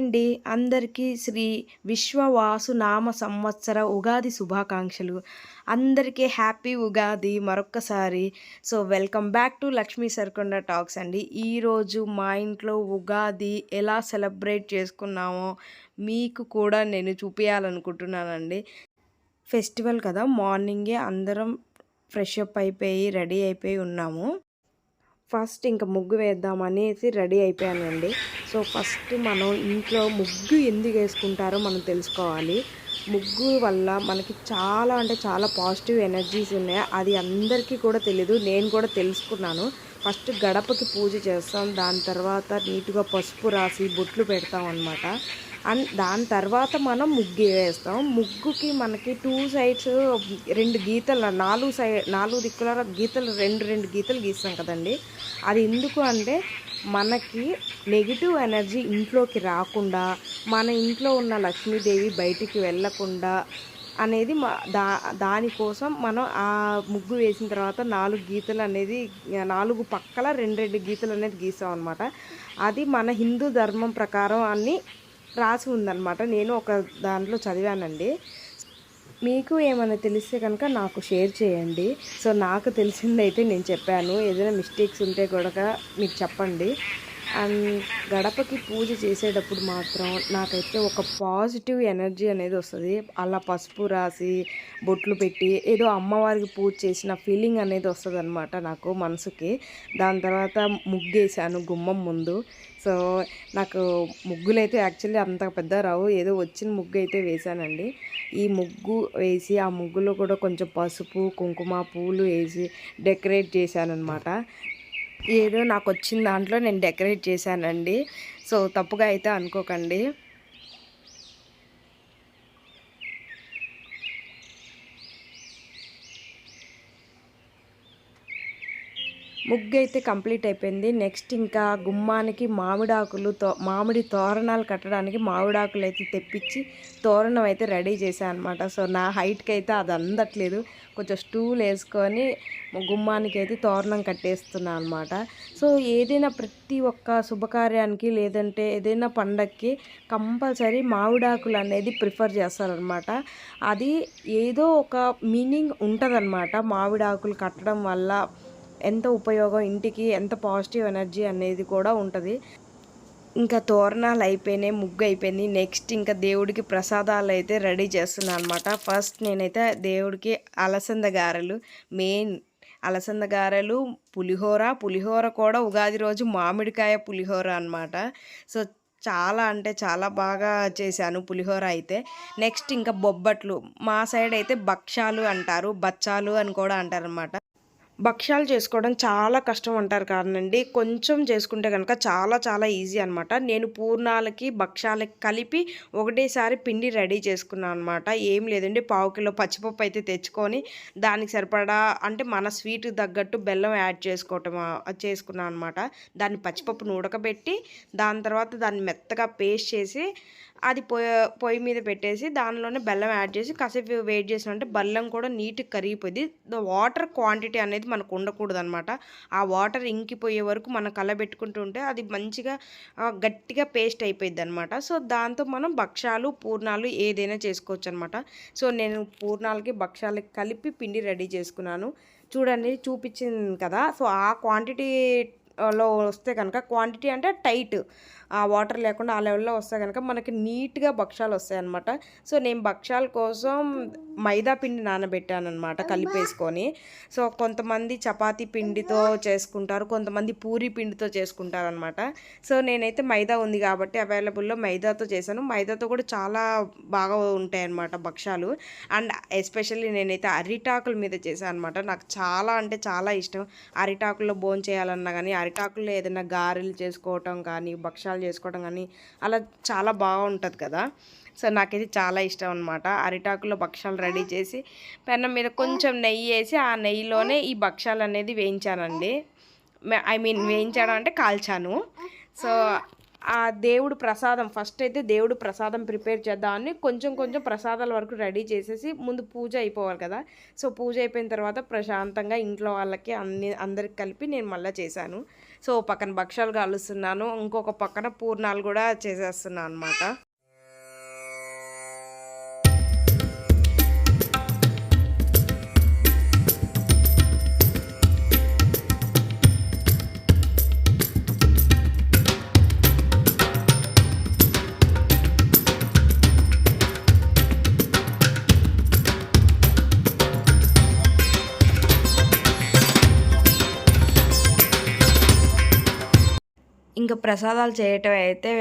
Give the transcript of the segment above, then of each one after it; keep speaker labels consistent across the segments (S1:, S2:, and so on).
S1: Hi అండి. అందరికీ శ్రీ విశ్వవాసునామ సంవత్సర ఉగాది శుభాకాంక్షలు. అందరికీ హ్యాపీ ఉగాది మరొక్కసారి. So, welcome back to Lakshmi Sarikonda talks అండి. ఈరోజు మా ఇంట్లో ఉగాది ఎలా సెలబ్రేట్ చేసుకున్నామో మీకు కూడా నేను చూపియాలనుకుంటున్నానండి. ఫెస్టివల్ కదా! మార్నింగే అందరం ఫ్రెష్ అప్ అయిపోయి, రెడీ అయిపోయి ఉన్నాము. ఫస్ట్ ఇంక ముగ్గు వేద్దామనేసి రెడీ అయిపోయానండి. సో, ఫస్ట్ మనం ఇంట్లో ముగ్గు ఎందుకు వేసుకుంటారో మనం తెలుసుకోవాలి. ముగ్గు వల్ల మనకి చాలా అంటే చాలా పాజిటివ్ ఎనర్జీస్ ఉన్నాయి. అది అందరికీ కూడా తెలీదు. నేను కూడా తెలుసుకున్నాను. ఫస్ట్ గడపకి పూజ చేస్తాం. దాని తర్వాత నీట్‌గా పసుపు రాసి బొట్లు పెడతాం అనమాట. అండ్ దాని తర్వాత మనం ముగ్గు వేస్తాం. ముగ్గుకి మనకి 2 సైడ్స్ 2 గీతలు 4 దిక్కుల గీతలు 2 గీతలు గీస్తాం కదండీ! అది ఎందుకు అంటే మనకి నెగిటివ్ ఎనర్జీ ఇంట్లోకి రాకుండా, మన ఇంట్లో ఉన్న లక్ష్మీదేవి బయటికి వెళ్ళకుండా అనేది దానికోసం మనం ఆ ముగ్గు వేసిన తర్వాత 4 గీతలు అనేది 4 పక్కల 2 గీతలు అనేది గీస్తాం అనమాట. అది మన హిందూ ధర్మం ప్రకారం అన్నీ రాసి ఉందన్నమాట. నేను ఒక దాంట్లో చదివానండి. మీకు ఏమైనా తెలిస్తే కనుక నాకు షేర్ చేయండి. సో, నాకు తెలిసిందైతే నేను చెప్పాను. ఏదైనా మిస్టేక్స్ ఉంటే కూడా మీకు చెప్పండి. అండ్ గడపకి పూజ చేసేటప్పుడు మాత్రం నాకైతే ఒక పాజిటివ్ ఎనర్జీ అనేది వస్తుంది. అలా పసుపు రాసి బొట్లు పెట్టి ఏదో అమ్మవారికి పూజ చేసిన ఫీలింగ్ అనేది వస్తుంది అనమాట నాకు మనసుకి. దాని తర్వాత ముగ్గేసాను గుమ్మం ముందు. సో, నాకు ముగ్గులైతే యాక్చువల్లీ అంత పెద్ద రావు. ఏదో వచ్చిన ముగ్గు అయితే వేసానండి. ఈ ముగ్గు వేసి ఆ ముగ్గులో కూడా కొంచెం పసుపు కుంకుమ పూలు వేసి డెకరేట్ చేశానన్నమాట. ఏదో నాకు వచ్చిన దాంట్లో నేను డెకరేట్ చేశానండి. సో, తప్పుగా అయితే అనుకోకండి. ముగ్గు అయితే కంప్లీట్ అయిపోయింది. నెక్స్ట్ ఇంకా గుమ్మానికి మామిడి తోరణాలు కట్టడానికి మామిడాకులు అయితే తెప్పించి తోరణం అయితే రెడీ చేశాను అనమాట. సో, నా హైట్కి అయితే అది అందట్లేదు. కొంచెం స్టూల్ వేసుకొని గుమ్మానికి అయితే తోరణం కట్టేస్తున్నాను అనమాట. సో, ఏదైనా ప్రతి ఒక్క శుభకార్యానికి లేదంటే ఏదైనా పండగకి కంపల్సరీ మామిడాకులు అనేది ప్రిఫర్ చేస్తారనమాట. అది ఏదో ఒక మీనింగ్ ఉంటుందన్నమాట. మామిడాకులు కట్టడం వల్ల ఎంత ఉపయోగం, ఇంటికి ఎంత పాజిటివ్ ఎనర్జీ అనేది కూడా ఉంటుంది. ఇంకా తోరణాలు అయిపోయినాయి, ముగ్గు అయిపోయింది. నెక్స్ట్ ఇంకా దేవుడికి ప్రసాదాలు అయితే రెడీ చేస్తున్నాను అనమాట. ఫస్ట్ నేనైతే దేవుడికి అలసంద గారెలు మెయిన్. అలసంద గారెలు, పులిహోర కూడా ఉగాది రోజు మామిడికాయ పులిహోర అనమాట. సో, చాలా అంటే చాలా బాగా చేశాను పులిహోర అయితే. నెక్స్ట్ ఇంకా బొబ్బట్లు. మా సైడ్ అయితే భక్షాలు అంటారు, బచ్చాలు అని కూడా అంటారనమాట. భక్ష్యాలు చేసుకోవడం చాలా కష్టం అంటారు కానండి, కొంచెం చేసుకుంటే కనుక చాలా చాలా ఈజీ అనమాట. నేను పూర్ణాలకి భక్ష్యాలకి కలిపి ఒకటేసారి పిండి రెడీ చేసుకున్నాను అనమాట. ఏం లేదండి, 1/2 కిలో పచ్చిపప్పు అయితే తెచ్చుకొని దానికి సరిపడా అంటే మన స్వీట్ తగ్గట్టు బెల్లం యాడ్ చేసుకున్నాను అనమాట. దాన్ని పచ్చిపప్పును ఉడకబెట్టి దాని తర్వాత దాన్ని మెత్తగా పేస్ట్ చేసి అది పొయ్యి మీద పెట్టేసి దానిలోనే బెల్లం యాడ్ చేసి కాసేపు వెయిట్ చేసినంటే బెల్లం కూడా నీట్గా కరిగిపోయింది. వాటర్ క్వాంటిటీ అనేది మనకు ఉండకూడదు అనమాట. ఆ వాటర్ ఇంకిపోయే వరకు మనం కలబెట్టుకుంటూ ఉంటే అది మంచిగా గట్టిగా పేస్ట్ అయిపోయింది అనమాట. సో, దాంతో మనం భక్షాలు పూర్ణాలు ఏదైనా చేసుకోవచ్చు అనమాట. సో, నేను పూర్ణాలకి భక్షాలకి కలిపి పిండి రెడీ చేసుకున్నాను. చూడండి చూపించింది కదా. సో, ఆ క్వాంటిటీలో వస్తే కనుక, క్వాంటిటీ అంటే టైట్, ఆ వాటర్ లేకుండా ఆ లెవెల్లో వస్తే కనుక మనకి నీట్గా భక్షాలు వస్తాయన్నమాట. సో, నేను భక్షాల కోసం మైదా పిండి నానబెట్టాను అనమాట కలిపేసుకొని. సో, కొంతమంది చపాతీ పిండితో చేసుకుంటారు, కొంతమంది పూరీ పిండితో చేసుకుంటారనమాట. సో, నేనైతే మైదా ఉంది కాబట్టి అవైలబుల్లో మైదాతో చేశాను. మైదాతో కూడా చాలా బాగా ఉంటాయి అన్నమాట భక్షాలు. అండ్ ఎస్పెషల్లీ నేనైతే అరిటాకుల మీద చేశాను అనమాట. నాకు చాలా అంటే చాలా ఇష్టం అరిటాకుల్లో భోంచేయాలన్నా కానీ, అరిటాకుల్లో ఏదైనా గారెలు చేసుకోవటం కానీ, భక్షాలు చేసుకోవడం కానీ అలా చాలా బాగుంటుంది కదా. సో, నాకైతే చాలా ఇష్టం అనమాట. అరిటాకులో భక్షాలు రెడీ చేసి పెనం మీద కొంచెం నెయ్యి వేసి ఆ నెయ్యిలోనే ఈ భక్షాలు అనేది వేయించానండి. వేయించడం అంటే కాల్చాను. సో, ఆ దేవుడు ప్రసాదం ఫస్ట్ అయితే దేవుడు ప్రసాదం ప్రిపేర్ చేద్దామని కొంచెం కొంచెం ప్రసాదాల వరకు రెడీ చేసేసి ముందు పూజ అయిపోవాలి కదా. సో, పూజ అయిపోయిన తర్వాత ప్రశాంతంగా ఇంట్లో వాళ్ళకి అందరికి కలిపి నేను మళ్ళీ చేశాను. సో పక్కన భక్షాలు కాలుస్తున్నాను, ఇంకొక పక్కన పూర్ణాలు కూడా చేసేస్తున్నాను అనమాట. ఇంకా ప్రసాదాలు చేయటం అయితే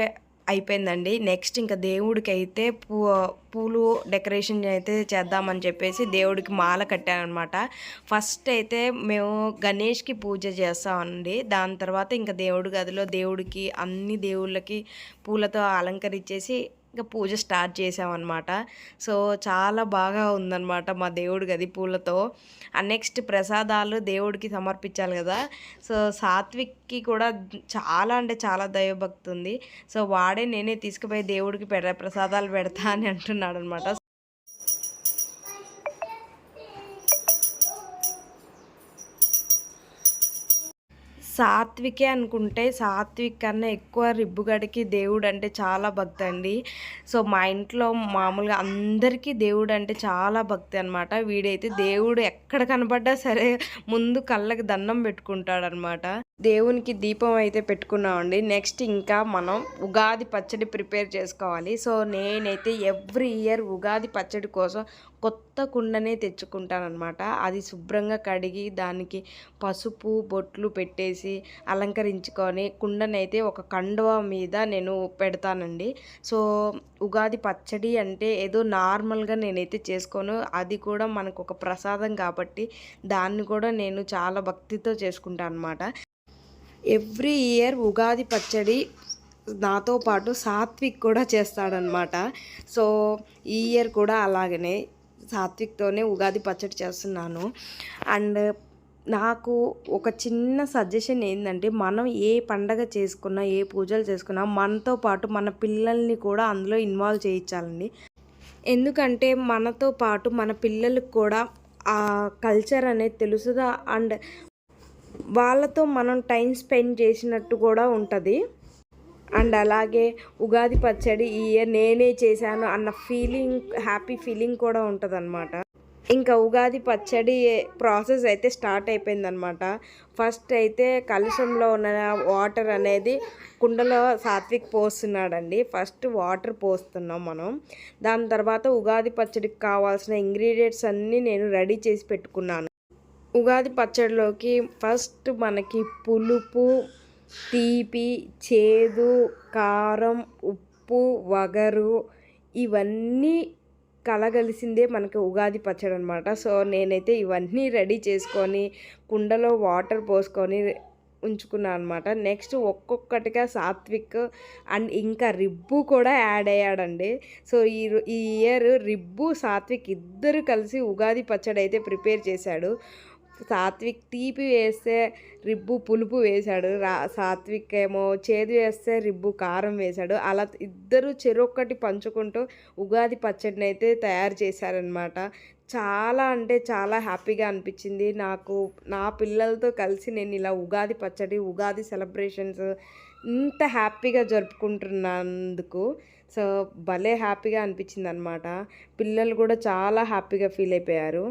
S1: అయిపోయిందండి. నెక్స్ట్ ఇంకా దేవుడికైతే పూలు డెకరేషన్ అయితే చేద్దామని చెప్పేసి దేవుడికి మాల కట్టానమాట. ఫస్ట్ అయితే మేము గణేష్కి పూజ చేస్తామండి. దాని తర్వాత ఇంకా దేవుడి గదిలో దేవుడికి అన్ని దేవుళ్ళకి పూలతో అలంకరించేసి ఇంకా పూజ స్టార్ట్ చేసామన్నమాట. సో చాలా బాగా ఉందన్నమాట మా దేవుడి గది పూలతో. నెక్స్ట్ ప్రసాదాలు దేవుడికి సమర్పించాలి కదా. సో సాత్విక్కి కూడా చాలా అంటే చాలా దైవభక్తి ఉంది. సో వాడే నేనే తీసుకుపోయి దేవుడికి ప్రసాదాలు పెడతా అని అంటున్నాడు అనమాట. సాత్వికే అనుకుంటే సాత్విక్ కన్నా ఎక్కువ రిబ్బుగడికి దేవుడు అంటే చాలా భక్తి అండి. సో మా ఇంట్లో మామూలుగా అందరికీ దేవుడు అంటే చాలా భక్తి అనమాట. వీడైతే దేవుడు ఎక్కడ కనపడ్డా సరే ముందు కళ్ళకి దండం పెట్టుకుంటాడనమాట. దేవునికి దీపం అయితే పెట్టుకున్నామండి. నెక్స్ట్ ఇంకా మనం ఉగాది పచ్చడి ప్రిపేర్ చేసుకోవాలి. సో నేనైతే ఎవ్రీ ఇయర్ ఉగాది పచ్చడి కోసం కొత్త కుండనే తెచ్చుకుంటానమాట. అది శుభ్రంగా కడిగి దానికి పసుపు బొట్లు పెట్టేసి అలంకరించుకొని కుండనైతే ఒక కండువా మీద నేను పెడతానండి. సో ఉగాది పచ్చడి అంటే ఏదో నార్మల్గా నేనైతే చేసుకోను. అది కూడా మనకు ఒక ప్రసాదం కాబట్టి దాన్ని కూడా నేను చాలా భక్తితో చేసుకుంటాను అనమాట. ఎవ్రీ ఇయర్ ఉగాది పచ్చడి నాతో పాటు సాత్విక్ కూడా చేస్తాడనమాట. సో ఈ ఇయర్ కూడా అలాగనే సాత్విక్తోనే ఉగాది పచ్చడి చేస్తున్నాను. అండ్ నాకు ఒక చిన్న సజెషన్ ఏంటంటే, మనం ఏ పండగ చేసుకున్నా ఏ పూజలు చేసుకున్నా మనతో పాటు మన పిల్లల్ని కూడా అందులో ఇన్వాల్వ్ చేయించాలండి. ఎందుకంటే మనతో పాటు మన పిల్లలకు కూడా ఆ కల్చర్ అనేది తెలుసుదా అండ్ వాళ్ళతో మనం టైం స్పెండ్ చేసినట్టు కూడా ఉంటుంది. అండ్ అలాగే ఉగాది పచ్చడి ఈ ఇయర్ నేనే చేశాను అన్న హ్యాపీ ఫీలింగ్ కూడా ఉంటుంది అనమాట. ఇంకా ఉగాది పచ్చడి ప్రాసెస్ అయితే స్టార్ట్ అయిపోయిందనమాట. ఫస్ట్ అయితే కలశంలో ఉన్న వాటర్ అనేది కుండలో సాత్విక్ పోస్తున్నాడండి. ఫస్ట్ వాటర్ పోస్తున్నాం మనం. దాని తర్వాత ఉగాది పచ్చడికి కావాల్సిన ఇంగ్రీడియంట్స్ అన్నీ నేను రెడీ చేసి పెట్టుకున్నాను. ఉగాది పచ్చడిలోకి ఫస్ట్ మనకి పులుపు, తీపి, చేదు, కారం, ఉప్పు, వగరు ఇవన్నీ కలగలిసిందే మనకి ఉగాది పచ్చడి అనమాట. సో నేనైతే ఇవన్నీ రెడీ చేసుకొని కుండలో వాటర్ పోసుకొని ఉంచుకున్నాను అనమాట. నెక్స్ట్ ఒక్కొక్కటిగా సాత్విక్ అండ్ ఇంకా రిబ్బు కూడా యాడ్ అయ్యాడండి. సో ఈ ఇయర్ రిబ్బు సాత్విక్ ఇద్దరు కలిసి ఉగాది పచ్చడి అయితే ప్రిపేర్ చేశాడు. సాత్విక్ తీపి వేస్తే రిబ్బు పులుపు వేశాడు, సాత్విక్ ఏమో చేదు వేస్తే రిబ్బు కారం వేశాడు. అలా ఇద్దరు చెరొక్కటి పంచుకుంటూ ఉగాది పచ్చడిని అయితే తయారు చేశారనమాట. చాలా అంటే చాలా హ్యాపీగా అనిపించింది నాకు. నా పిల్లలతో కలిసి నేను ఇలా ఉగాది పచ్చడి ఉగాది సెలబ్రేషన్స్ ఇంత హ్యాపీగా జరుపుకుంటున్నందుకు సో భలే హ్యాపీగా అనిపించింది అనమాట. పిల్లలు కూడా చాలా హ్యాపీగా ఫీల్ అయిపోయారు.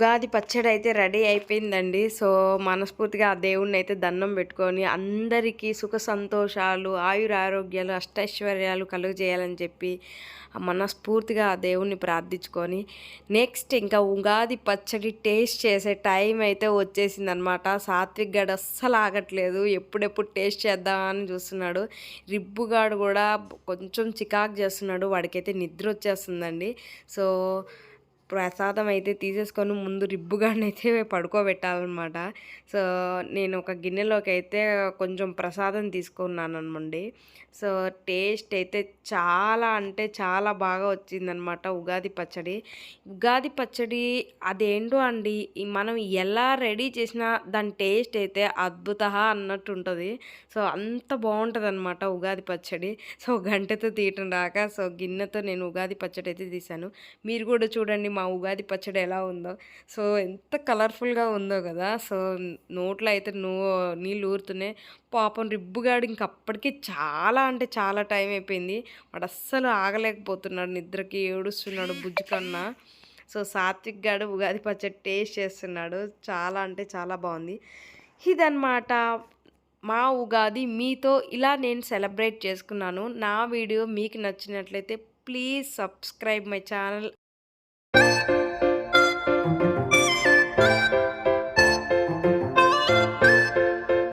S1: ఉగాది పచ్చడి అయితే రెడీ అయిపోయిందండి. సో, మనస్ఫూర్తిగా ఆ దేవుడినైతే దండం పెట్టుకొని, అందరికీ సుఖ సంతోషాలు, ఆయురారోగ్యాలు, అష్టైశ్వర్యాలు కలుగజేయాలని చెప్పి, మనస్ఫూర్తిగా ఆ దేవుడిని ప్రార్థించుకొని, నెక్స్ట్ ఇంకా ఉగాది పచ్చడి టేస్ట్ చేసే టైం అయితే వచ్చేసిందనమాట. సాత్విక్ గాడు అస్సలు ఆగట్లేదు. ఎప్పుడెప్పుడు టేస్ట్ చేద్దామని చూస్తున్నాడు. రిబ్బుగాడు కూడా కొంచెం చికాకు చేస్తున్నాడు. వాడికైతే నిద్ర వచ్చేస్తుందండి. సో ప్రసాదం అయితే తీసేసుకొని ముందు రిబ్బుగాడినైతే పడుకోబెట్టాలన్నమాట. సో, నేను ఒక గిన్నెలోకి అయితే కొంచెం ప్రసాదం తీసుకున్నానండి. సో, టేస్ట్ అయితే చాలా అంటే చాలా బాగా వచ్చిందనమాట ఉగాది పచ్చడి. ఉగాది పచ్చడి అదేంటో అండి మనం ఎలా రెడీ చేసినా దాని టేస్ట్ అయితే అద్భుతః అన్నట్టు ఉంటది. సో, అంత బావుంటదనమాట ఉగాది పచ్చడి. సో, గంటెతో తీయటం రాక సో, గిన్నెతో నేను ఉగాది పచ్చడి అయితే తీశాను. మీరు కూడా చూడండి మా ఉగాది పచ్చడి ఎలా ఉందో. సో, ఎంత కలర్‌ఫుల్‌గా ఉందో గదా! సో, నోట్లో అయితే నీళ్ళు ఊరుతున్నాయి. పాపం రిబ్బుగాడు ఇంక అప్పటికి చాలా అంటే చాలా టైం అయిపోయింది. వాడు అస్సలు ఆగలేకపోతున్నాడు నిద్రకి ఏడుస్తున్నాడు బుజ్జి కన్నా. సో, సాత్విక్ గాడు ఉగాది పచ్చడి టేస్ట్ చేస్తున్నాడు. చాలా అంటే చాలా బావుంది. ఇదనమాట మా ఉగాది మీతో ఇలా నేను సెలబ్రేట్ చేసుకున్నాను. నా వీడియో మీకు నచ్చినట్లయితే ప్లీజ్ సబ్స్క్రైబ్ మై ఛానల్.